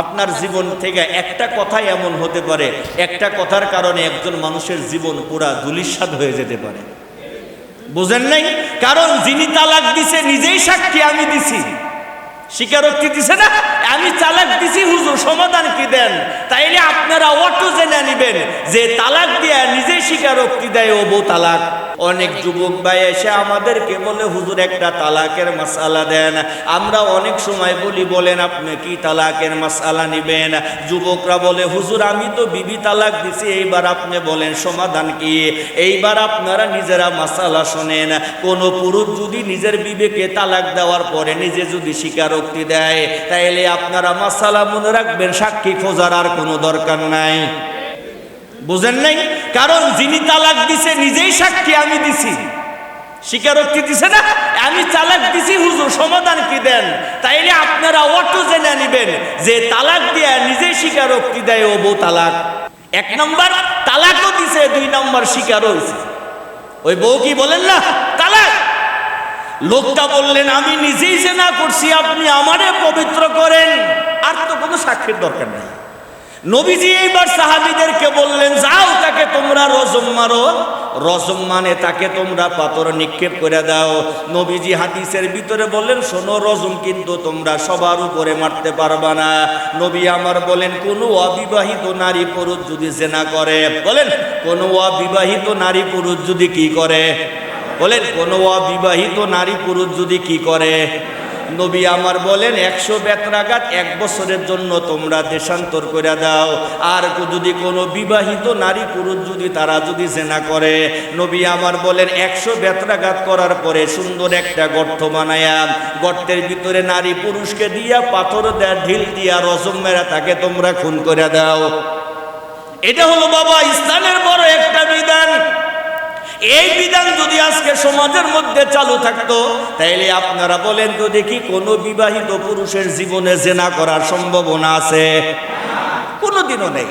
আপনার জীবন থেকে একটা কথাই এমন হতে পারে, একটা কথার কারণে একজন মানুষের জীবন পুরা ধূলিসাৎ হয়ে যেতে পারে। বুঝেন নাই? কারণ যিনি তালাক দিছে নিজেই সাক্ষী, আমি দিছি, স্বীকারোক্তি দিছে না, আমি তালাক দিছি হুজুর, সমাধান কি দেন? তাইলে আপনারা অটো জেনে নিবেন যে তালাক দিয়া নিজেই স্বীকারোক্তি দেয় ও বউ তালাক। অনেক যুবক ভাই এসে আমাদেরকে বলে হুজুর একটা তালাকের মাসআলা দেন। আমরা অনেক সময় বলি বলেন আপনি কি তালাকের মাসআলা নিবেন? যুবকরা বলে হুজুর আমি তো বিবি তালাক দিছি, এইবার আপনি বলেন সমাধান কি? এইবার আপনারা নিজেরা মাসআলা শোনেন। কোন পুরুষ যদি নিজের বিবিকে তালাক দেওয়ার পরে নিজে যদি স্বীকারোক্তি দেয়, তাইলে আপনারা মাসআলা মনে রাখবেন, সাক্ষী খোঁজার আর কোনো দরকার নাই। বুঝেন নাই? কারণ যিনি তালাক দিছে নিজেই সাক্ষী, আমি দিছি, স্বীকারোক্তি দিছে না, আমি তালাক দিছি হুজুর, সমাধান কি দেন? তাইলে আপনারা অটো জেনে নিবেন যে তালাক দিয়া নিজেই স্বীকারোক্তি দেয় ও বউ তালাক। এক নম্বর তালাকও দিছে, দুই নম্বর স্বীকার হয়েছে। ওই বউ কি বলেন না তালাক। লোকটা বললেন আমি নিজেই জিনা করছি, আপনি আমারে পবিত্র করেন, আর তো কোনো সাক্ষীর দরকার নেই। নবীজি এইবার সাহাবীদেরকে বললেন যাও তাকে তোমরা রজম মারো। রজম মানে তাকে তোমরা পাথর নিক্ষেপ করে দাও। নবীজি হাদিসের ভিতরে বললেন শোনো, রজম কিন্তু তোমরা সবার উপরে মারতে পারবা না। নবী আমার বলেন কোনো অবিবাহিত নারী পুরুষ যদি জিনা করে, বলেন কোনো অবিবাহিত নারী পুরুষ যদি কি করে, বলেন কোনো অবিবাহিত নারী পুরুষ যদি কি করে, নবী আমার বলেন 100 বেত্রাঘাত 1 বছরের জন্য তোমরা দেশান্তর করে দাও। আর যদি কোনো বিবাহিত নারী পুরুষ যদি তারা যদি জেনা করে, নবী আমার বলেন 100 বেত্রাঘাত করার পরে সুন্দর একটা গর্ত বানায়া গর্তের ভিতরে নারী পুরুষকে দিয়া পাথর দেয়া ঢিল দিয়া রজম মেরা তাকে তোমরা খুন করে দাও। এটা হলো বাবা ইসলামের বড় একটা বিধান। এই বিধান যদি আজকে সমাজের মধ্যে চালু থাকতো, তাইলে আপনারা বলেন তো দেখি কোনো বিবাহিত পুরুষের জীবনে জিনা করার সম্ভাবনা আছে? কোনোদিনও নেই।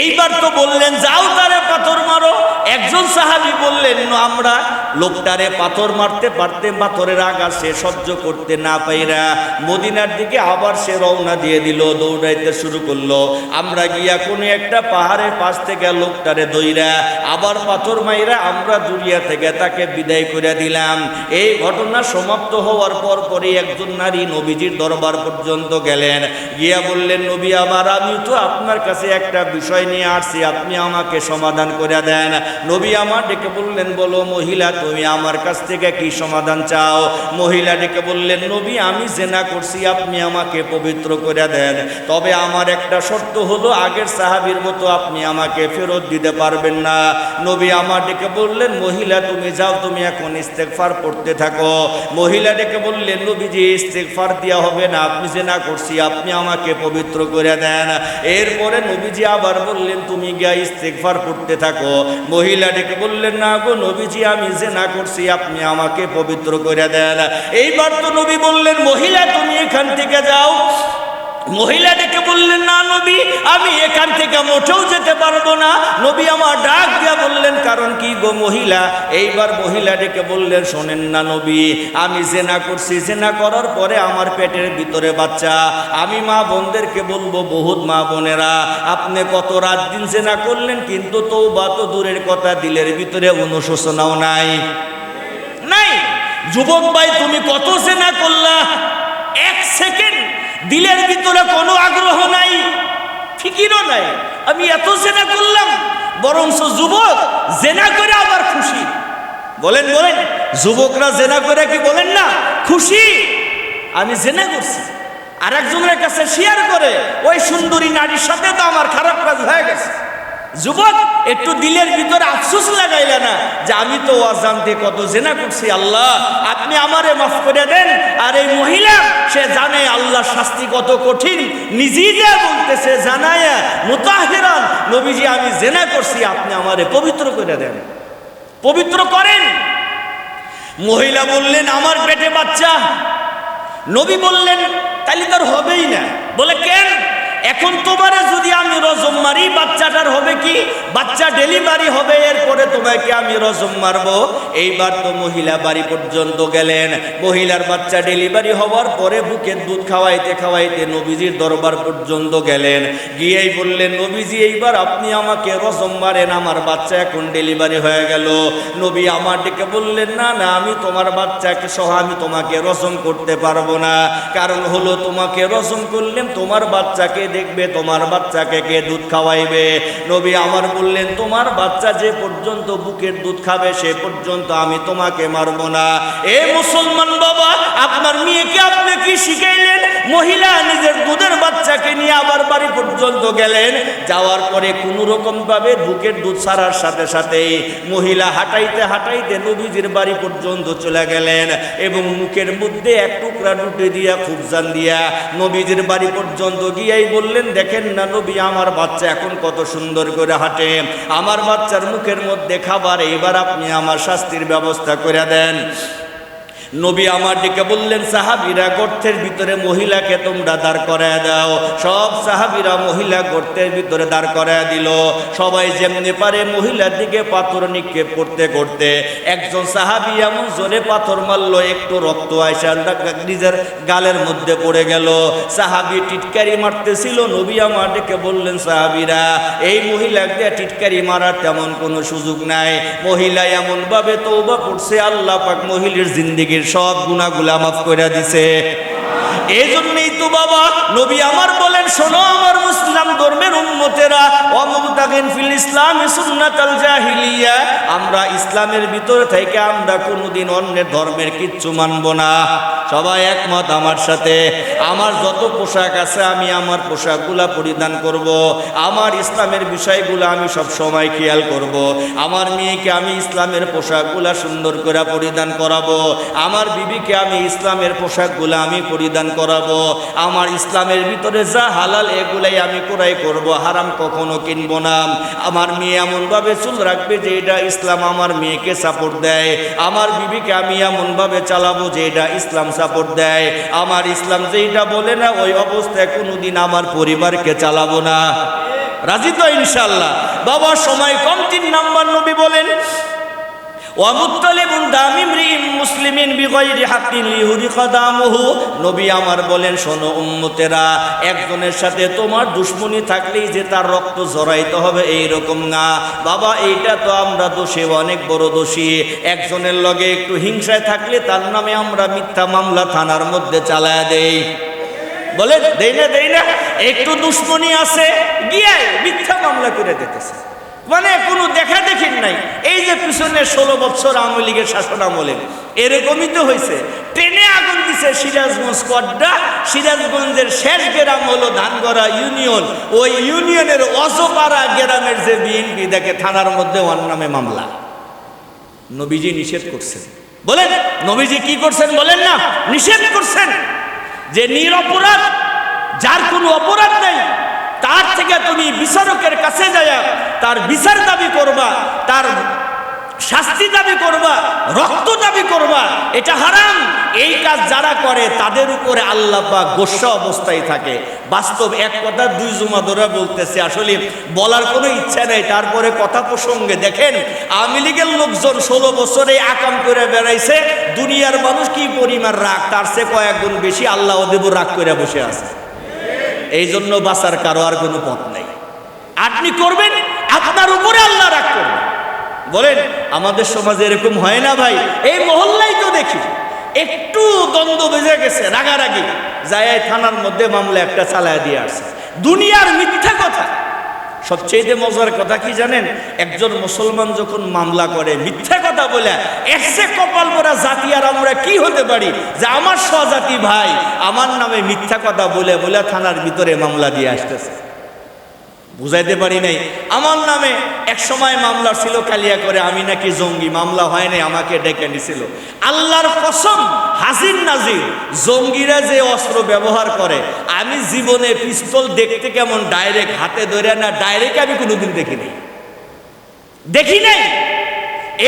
এইবার তো বললেন যাও তারে পাথর মারো। একজন সাহাবী বললেন আমরা লোকটারে পাথর মারতে পারতে পাথরের আঘাত সে সহ্য করতে না পাইরা মদিনার দিকে আবার সে রওনা দিয়ে দিল, দৌড়াইতে শুরু করলো। আমরা গিয়া কোনো একটা পাহাড়ের পাশ থেকে লোকটারে দইরা আবার পাথর মাইরা আমরা দুনিয়া থেকে তাকে বিদায় করে দিলাম। এই ঘটনা সমাপ্ত হওয়ার পর পরে একজন নারী নবীজির দরবার পর্যন্ত গেলেন, গিয়া বললেন নবী আমার আমি তো আপনার কাছে একটা বিষয় নিয়ে আসছি, আপনি আমাকে সমাধান করে দেন। নবী আমার ডেকে বললেন বলো মহিলা তুমি আমার কাছ থেকে কি সমাধান চাও? মহিলা ডেকে বললেন নবী আমি জিনা করছি, আপনি আমাকে পবিত্র করে দেন, তবে আমার একটা শর্ত হলো আগের সাহাবীর মতো আপনি আমাকে ফেরত দিতে পারবেন না। নবী আমার ডেকে বললেন মহিলা তুমি যাও, তুমি এখন ইস্তেগফার পড়তে থাকো। মহিলা ডেকে বললেন নবীজি ইস্তেগফার দেওয়া হবে না, আপনি জিনা করছি, আপনি আমাকে পবিত্র করে দেন। এরপরে নবীজি আবার বললেন তুমি গিয়া ইস্তেগফার পড়তে থাকো। মহিলা ডেকে বললেন না গো নবীজি আমি জিনা করছি, আপনি আমাকে পবিত্র করে দেন। এইবার তো নবী বললেন মহিলা তুমি এখান থেকে যাও। মহিলা ডেকে বললেন না নবী আমি এখান থেকে মোটেও যেতে পারবো না। নবী আমার ডাক দিয়া বললেন কারণ কি গো মহিলা? এইবার মহিলা ডেকে বললেন শোনেন না নবী আমি জিনা করছি, জিনা করার পরে আমার পেটের ভিতরে বাচ্চা। আমি মা বোনদেরকে বলবো বহুত মা বোনেরা আপনি কত রাত দিন জিনা করলেন, কিন্তু তওবা তো দূরের কথা দিলের ভিতরে অনুশোচনাও নাই। নাই যুবক ভাই তুমি কত জিনা করলা, 1 সেকেন্ড দিলের ভিতরে কোনো আগ্রহ নাই, ফিকিরও নাই, আমি এত জেনা করলাম। বরঞ্চ যুবক জেনা করে আবার খুশি। বলেন বলেন যুবকরা জেনা করে কি বলেন না খুশি? আমি জেনা করছি। আর একজনের কাছে শেয়ার করে ওই সুন্দরী নারীর সাথে তো আমার খারাপ কাজ হয়ে গেছে। যুবক একটু দিলের ভিতরে আফসোস লাগাইলে না যে আমি তো অজান্তে কত জেনা করছি, আল্লাহ আপনি আমারে মাফ করে দেন। আর এই মহিলা সে জানে আল্লাহর শাস্তি কত কঠিন, নিজেই যা বলতেছে জানায় মুতাহিরান নবীজি আমি জেনা করছি, আপনি আমারে পবিত্র করে দেন, পবিত্র করেন। মহিলা বললেন আমার পেটে বাচ্চা। নবী বললেন তাহলে তার হবেই না। বলে কেন? এখন তোমারে যদি আমি রজম মারি, বাচ্চাটার হবে কি? বাচ্চা ডেলিভারি হবে, এরপরে তোমাকে আমি রজম মারবো। এইবার তো মহিলা বাড়ি পর্যন্ত গেলেন। মহিলার বাচ্চা ডেলিভারি হওয়ার পরে বুকের দুধ খাওয়াইতে খাওয়াইতে নবীজির দরবার পর্যন্ত গেলেন। গিয়েই বললেন, নবীজি এইবার আপনি আমাকে রজম মারেন, আমার বাচ্চা এখন ডেলিভারি হয়ে গেল। নবী আমার ডেকে বললেন, না না, আমি তোমার বাচ্চাকে সহ আমি তোমাকে রজম করতে পারবো না। কারণ হলো, তোমাকে রজম করলেন তোমার বাচ্চাকে দেখবে, তোমার বাচ্চাকে কে দুধ খাওয়াইবে? নবী আমার বললেন, তোমার বাচ্চা যে পর্যন্ত বুকের দুধ খাবে সে পর্যন্ত আমি তোমাকে মারবো না। এ মুসলমান বাবা, আপনার মেয়েকে আপনি কি শিখাইলেন? মহিলা নিজের দুধের বাচ্চাকে নিয়ে আবার বাড়ি পর্যন্ত গেলেন। যাওয়ার পরে কোনো রকম ভাবে বুকের দুধ ছাড়ার সাথে সাথে মহিলা হাঁটাইতে হাঁটাইতে নবীজির বাড়ি পর্যন্ত চলে গেলেন এবং মুখের মধ্যে এক টুকরা রুটি দিয়া খুব জান দিয়া নবীজির বাড়ি পর্যন্ত গিয়েই বললেন, দেখেন না নবী, আমার বাচ্চা এখন কত সুন্দর করে হাঁটে, আমার বাচ্চার মুখের মধ্যে খাবার, এইবার আপনি আমার শাস্তির ব্যবস্থা করে দেন। নবী আমার ডেকে বললেন, সাহাবীরা, গর্তের ভিতরে মহিলাকে তোমরা দাঁড় করায় দাও। সব সাহাবীরা মহিলা গর্তের ভিতরে দাঁড় করায় দিল। সবাই যেমনি পারে মহিলার দিকে পাথর নিক্ষেপ করতে করতে একজন সাহাবী এমন জোরে পাথর মারলো, একটু রক্ত আয়সা নিজের গালের মধ্যে পড়ে গেল। সাহাবী টিটকারি মারতেছিল। নবী আমার ডেকে বললেন, সাহাবীরা, এই মহিলাকে টিটকারি মারার তেমন কোনো সুযোগ নাই। মহিলা এমন ভাবে তওবা করছে, আল্লাহ পাক মহিলার জিন্দেগির সব গুনাহগুলা মাফ করে দিছে। এই জন্যই তো বাবা নবী আমার বলেন, শোনো আমার মুসলিম ধর্মের উম্মতেরা, ওয়ামুবতাগিন ফিল ইসলাম সুন্নাতাল জাহিলিয়া, আমরা ইসলামের ভিতরে থেকে আমরা কোনোদিন অন্যের ধর্মের কিচ্ছু মানব না। সবাই একমত আমার সাথে? আমার যত পোশাক আছে আমি আমার পোশাকগুলা পরিধান করব, আমার ইসলামের বিষয়গুলো আমি সব সময় খেয়াল করব, আমার মেয়েকে আমি ইসলামের পোশাকগুলা সুন্দর করে পরিধান করাবো, আমার বিবিকে আমি ইসলামের পোশাকগুলা আমি পরিধান করাবো, আমার ইসলামের ভিতরে যা হালাল এগুলাই আমি ক্রয় করব, হারাম কখনো কিনবো না। আমার মেয়ে এমনভাবে চুল রাখবে যে এটা ইসলাম আমার মেয়েকে সাপোর্ট দেয়, আমার বিবিকে আমি এমনভাবে চালাবো যে এটা ইসলাম সাপোর্ট দেয়, আমার ইসলাম যেটা বলে না ওই অবস্থায় কোনোদিন আমার পরিবারকে চালাবো না। রাজি তো ইনশাল্লাহ? বাবা সময় কম, 3 নাম্বার নবী বলেন, নবী আমার বলেন, শোনো উম্মতেরা, একজনের সাথে তোমার দুশ্মনী থাকলেই যে তার রক্ত ঝরাইতে হবে এইরকম না বাবা। এইটা তো আমরা দোষী, অনেক বড় দোষী। একজনের লগে একটু হিংসায় থাকলে তার নামে আমরা মিথ্যা মামলা থানার মধ্যে চালায় দেই। বলেন দেই না? একটু দুশ্মনী আছে, গিয়ে মিথ্যা মামলা করে দিতেছে, মানে কোনো দেখা দেখির নাই। এই যে পিছনে 16 বছর আওয়ামী লীগের শাসন আমলে এরকমই তো হয়েছে। ট্রেনে আগুন দিছে সিরাজগঞ্জ কড্ডা, সিরাজগঞ্জের শেষ গ্রাম হলো ধানগড়া ইউনিয়ন, ওই ইউনিয়নের অজপাড়া গ্রামের যে বিএনপি দেখে থানার মধ্যে ওর নামে মামলা। নবীজি নিষেধ করছেন। বলেন নবীজি কি করছেন? বলেন না, নিষেধ করছেন যে নিরপরাধ, যার কোনো অপরাধ নাই, তার থেকে তুমি বিচারকের কাছে যায়া তার বিচার দাবি করবা, তার শাস্তি দাবি করবা, রক্ত দাবি করবা, এটা হারাম। এই কাজ যারা করে তাদের উপরে আল্লাহ পাক গোসা অবস্থায় থাকে। বাস্তব এক কথা 2 জুমা ধরে বলতেছে, আসলে বলার কোনো ইচ্ছা নেই, তারপরে কথা প্রসঙ্গে দেখেন, আওয়ামী লীগের লোকজন 16 বছরে আকাম করে বেড়াইছে, দুনিয়ার মানুষ কি পরিমাণ রাগ, তার চেয়ে কয়েক গুণ বেশি আল্লাহ ওদের রাগ করে বসে আছে। এই জন্য বাঁচার কারো আর কোনো পথ নেই। আপনি করবেন, আপনার উপরে আল্লাহ রাগ করবেন। বলেন আমাদের সমাজে এরকম হয় না ভাই? এই মহল্লায় তো দেখি একটু দ্বন্দ্ব বেজে গেছে, রাগারাগি, যায় থানার মধ্যে মামলা একটা চালায় দিয়ে আসছে। দুনিয়ার মিথ্যা কথা। সবচেয়ে মজার কথা কি জানেন? একজন মুসলমান যখন মামলা করে মিথ্যা কথা বলে, এসে কপাল পরা জাতি আর আমরা কি হতে পারি যে আমার স্বজাতি ভাই আমার নামে মিথ্যা কথা বলে বলে থানার ভিতরে মামলা দিয়ে আসতেছে। বুঝাইতে পারি নাই। আমার নামে এক সময় মামলা ছিল কালিয়া করে, আমি নাকি জঙ্গি, মামলা হয় নাই, আমাকে ডেকে নিছিল। আল্লাহর কসম, হাজির নাজির জঙ্গিরা যে অস্ত্র ব্যবহার করে, আমি জীবনে পিস্তল দেখতে কেমন ডাইরেক্ট হাতে ধরে না, ডাইরেক্ট আমি কোনোদিন দেখি নাই।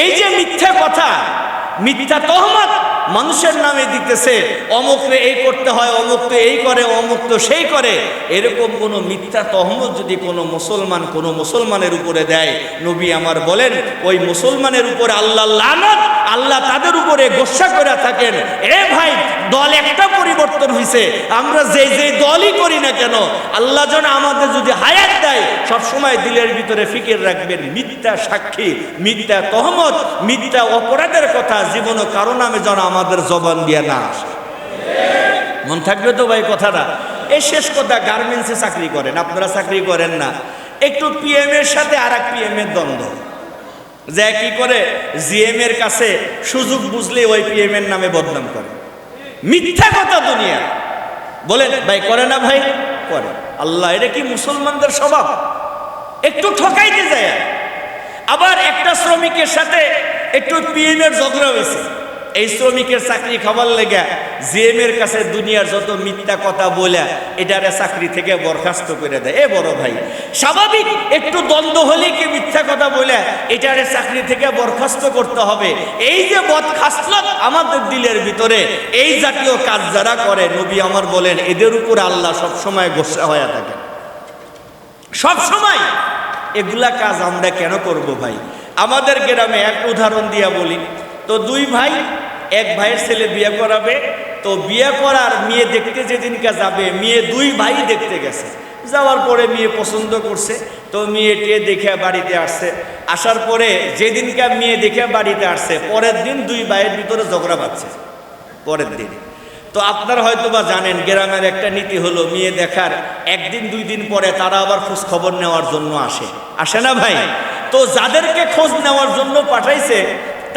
এই যে মিথ্যা কথা, মিথ্যা তহমত, মানুষের নামে দিতেছে, অমুকরে এই করতে হয়, অমুক তো এই করে, অমুক তো সেই করে, এরকম কোনো মিথ্যা তহমত যদি কোনো মুসলমানের উপরে দেয়, নবী আমার বলেন ওই মুসলমানের উপরে আল্লাহ লানত, আল্লাহ তাদের উপরে গোসা করে থাকেন। এ ভাই, দল একটা পরিবর্তন হয়েছে, আমরা যে দলই করি না কেন, আল্লাহ যেন আমাদের যদি হায়াত দেয়, সবসময় দিলের ভিতরে ফিকির রাখবেন, মিথ্যা সাক্ষী, মিথ্যা তহমত, মিথ্যা অপরাধের কথা জীবনে কারো নামে যেন আমাদের জবান দিয়ে না আসে। মন থাকবে তো ভাই কথাটা? এই শেষ কথা, গার্মেন্টসে চাকরি করেন, আপনারা চাকরি করেন না, একটু পিএম এর সাথে আর এক পিএম এর দ্বন্দ্ব, যে কি করে জিএম এর কাছে সুযোগ বুঝলে ওই পিএম এর নামে বদনাম করে, মিথ্যা কথা দুনিয়া। বলেন ভাই, করে না ভাই? করে। আল্লাহ, এটা কি মুসলমানদের স্বভাব? একটু ঠকাইতে যায়। আবার একটা শ্রমিকের সাথে একটু পিএম এর ঝগড়া হয়েছে, এই শ্রমিকের চাকরি খাবার লেগে জিএম এর কাছে দুনিয়ার যত মিথ্যা কথা বলে এটারে চাকরি থেকে বরখাস্ত করে দেয়। এ বড় ভাই, স্বাভাবিক একটু দ্বন্দ্ব হলে কি মিথ্যা কথা বলে এটারে চাকরি থেকে বরখাস্ত করতে হবে? এই যে বদখাসলত আমাদের দিলের ভিতরে, এই জাতীয় কাজ যারা করে, নবী আমার বলেন এদের উপর আল্লাহ সবসময় গোসা হয়ে থাকে, সবসময়। এগুলা কাজ আমরা কেন করব ভাই? আমাদের গ্রামে এক উদাহরণ দিয়া বলি তো, দুই ভাই, এক ভাইয়ের ছেলে বিয়ে করাবে, তো বিয়ে করার মেয়ে দেখতে যেদিনকে যাবে, মেয়ে দুই ভাই দেখতে গেছে, যাওয়ার পরে মেয়ে পছন্দ করছে, তো মেয়েটি দেখে বাড়িতে আসছে, আসার পরে যেদিনকে মেয়ে দেখে বাড়িতে আসছে, পরের দিন দুই ভাইয়ের ভিতরে ঝগড়া বাঁধছে পরের দিন। তো আপনারা হয়তো বা জানেন, গ্রামের একটা নীতি হলো, মেয়ে দেখার একদিন দুই দিন পরে তারা আবার খোঁজ খবর নেওয়ার জন্য আসে না ভাই? তো যাদেরকে খোঁজ নেওয়ার জন্য পাঠাইছে,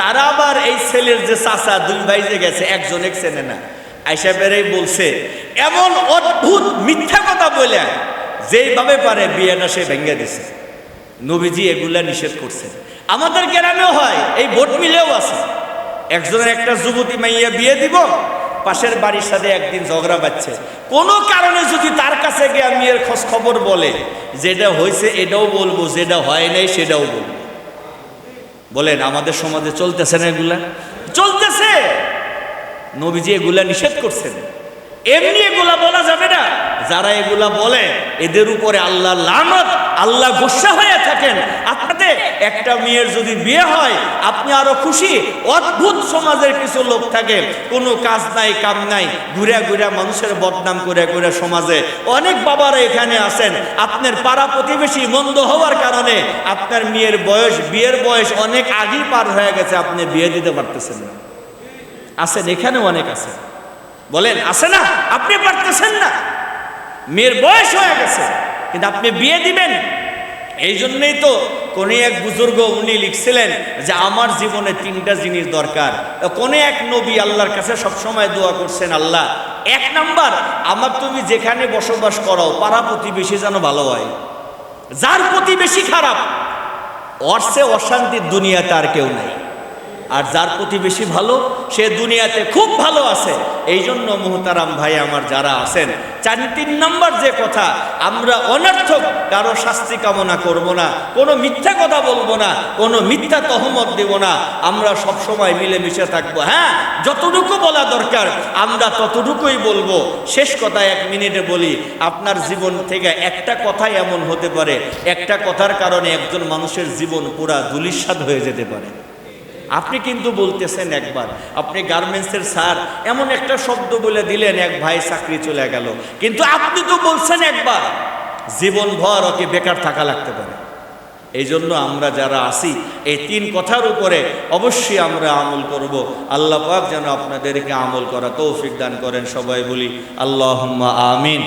তারা আবার এই ছেলের যে চাচা, দুই ভাই যে গেছে, একজন এক চেনে না, আইসা বেড়েই বলছে এমন অদ্ভুত মিথ্যা কথা বলে যেইভাবে পারে বিয়েটা সে ভেঙে দিছে। নবীজি এগুলা নিষেধ করছে। আমাদের গ্রামেও হয়, এই ভোট মিলেও আছে, একজনের একটা যুবতী মাইয়া বিয়ে দিব, পাশের বাড়ির সাথে একদিন ঝগড়া বাজছে, কোনো কারণে যদি তার কাছে গিয়ে মেয়ের খোঁজ খবর বলে, যেটা হয়েছে এটাও বলবো, যেটা হয় নাই সেটাও বলবো। বলেন আমাদের সমাজে চলতেছে না? এগুলা চলতেছে। নবীজি এগুলা নিষেধ করছেন। এমনি এগুলা বলা যাবে না। যারা এগুলা বলে এদের উপরে আল্লাহ লানত, আল্লাহ গোসা হয়ে থাকেন। আপনাদের একটা মেয়ের যদি বিয়ে হয়, আপনি আরো খুশি। অদ্ভুত সমাজের কিছু লোক থাকে, কোনো কাজ নাই কাম নাই, ঘুরে ঘুরে মানুষের বদনাম করে করে সমাজে। অনেক বাবারা এখানে আছেন, আপনার পাড়া প্রতিবেশী মন্দ হওয়ার কারণে আপনার মেয়ের বয়স, বিয়ের বয়স অনেক আগেই পার হয়ে গেছে, আপনি বিয়ে দিতে পারতেছেন না। আছেন, এখানেও অনেক আছে। বলেন আছে না? আপনি পারতেছেন না, মেয়ের বয়স হয়ে গেছে, কিন্তু আপনি বিয়ে দিবেন। এই জন্যই তো কোন এক বুজুর্গ উনি লিখছিলেন যে আমার জীবনে তিনটা জিনিস দরকার। কোন এক নবী আল্লাহর কাছে সবসময় দোয়া করছেন, আল্লাহ, এক নাম্বার, আমার তুমি যেখানে বসবাস করো পাড়া প্রতিবেশী যেন ভালো হয়। যার প্রতিবেশী খারাপ, ওর চেয়ে অশান্তির দুনিয়াতে আর কেউ নাই। আর যার প্রতিবেশী ভালো, সে দুনিয়াতে খুব ভালো আছে। এই জন্য মুহতারাম ভাই আমার যারা আছেন, 3 নাম্বার যে কথা, আমরা অনর্থক কারো শাস্তি কামনা করব না, কোনো মিথ্যা কথা বলবো না, কোনো মিথ্যা তহমত দেব না। আমরা সবসময় মিলেমিশে থাকবো। হ্যাঁ, যতটুকু বলা দরকার আমরা ততটুকুই বলবো। শেষ কথা 1 মিনিটে বলি, আপনার জীবন থেকে একটা কথাই এমন হতে পারে, একটা কথার কারণে একজন মানুষের জীবন পুরা ধূলিসাৎ হয়ে যেতে পারে। আপনি কিন্তু বলতেছেন একবার, আপনি গার্মেন্টসের স্যার, এমন একটা শব্দ বলে দিলেন, এক ভাই চাকরি চলে গেল, কিন্তু আপনি তো বলছেন একবার, জীবনভর ওকে বেকার থাকা লাগতে পারে। এই জন্য আমরা যারা আছি এই 3 কথার উপরে অবশ্যই আমরা আমল করব। আল্লাহ পাক যেন আপনাদেরকে আমল করা তৌফিক দান করেন। সবাই বলি আল্লাহুম্মা আমিন।